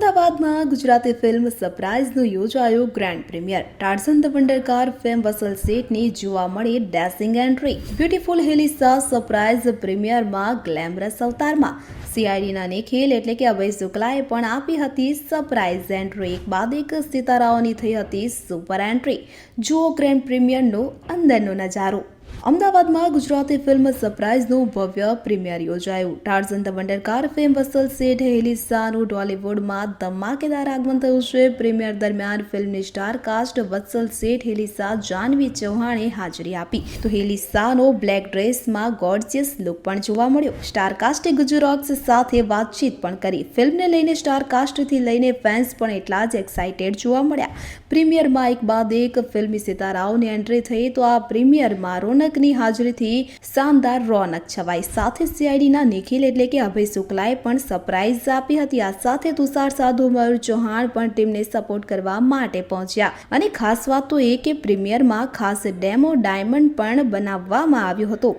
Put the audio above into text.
અમદાવાદમાં ગુજરાતી ફિલ્મ સરપ્રાઇઝનું યોજાયું grand premiere. Tarzan the wonder car fame Vatsal સેઠની જોવા મળી dashing entry. Beautiful Helisa surprise પ્રીમિયરમાં ગ્લેમરસ અવતારમાં સીઆઈડીના નિખિલ એટલે કે અભય શુક્લાએ પણ આપી હતી સરપ્રાઇઝ એન્ટ્રી. એક બાદ એક સિતારાઓની થઈ હતી સુપર એન્ટ્રી. જુઓ ગ્રેન્ડ પ્રીમિયરનો અંદરનો નજારો. અમદાવાદમાં ગુજરાતી ફિલ્મ સરપ્રાઇઝનું ભવ્ય પ્રીમિયર યોજાયું. Tarzan the wonder car fame Vatsal Sheth હેલિસાનું ટોલીવુડમાં ધમાકેદાર આગમન થયું છે. પ્રીમિયર દરમિયાન ફિલ્મની સ્ટાર કાસ્ટ વત્સલ શેઠ, હેલિસા, જાહ્નવી ચૌહાણે હાજરી આપી. તો હેલિસાનો બ્લેક ડ્રેસમાં ગોર્જિયસ લુક પણ જોવા મળ્યો. સ્ટાર કાસ્ટે ગુજરોક્સ સાથે વાતચીત પણ કરી. ફિલ્મને લઈને સ્ટાર કાસ્ટથી લઈને ફેન્સ પણ એટલા જ એક્સાઇટેડ જોવા મળ્યા. પ્રીમિયરમાં એક બાદ એક ફિલ્મી સિતારાઓની એન્ટ્રી થઈ તો આ પ્રીમિયરમાં રોનકની હાજરીથી શાનદાર રોનક છવાઈ. સાથે સીઆઈડીના નિખિલ એટલે કે અભય શુક્લાએ પણ સરપ્રાઇઝ આપી હતી. આ સાથે તુષાર સાધુ, મયુર ચૌહાણ પણ ટીમને સપોર્ટ કરવા માટે પહોંચ્યા. અને ખાસ વાત તો એ કે પ્રીમિયરમાં ખાસ ડેમો ડાયમંડ પણ બનાવવામાં આવ્યો હતો.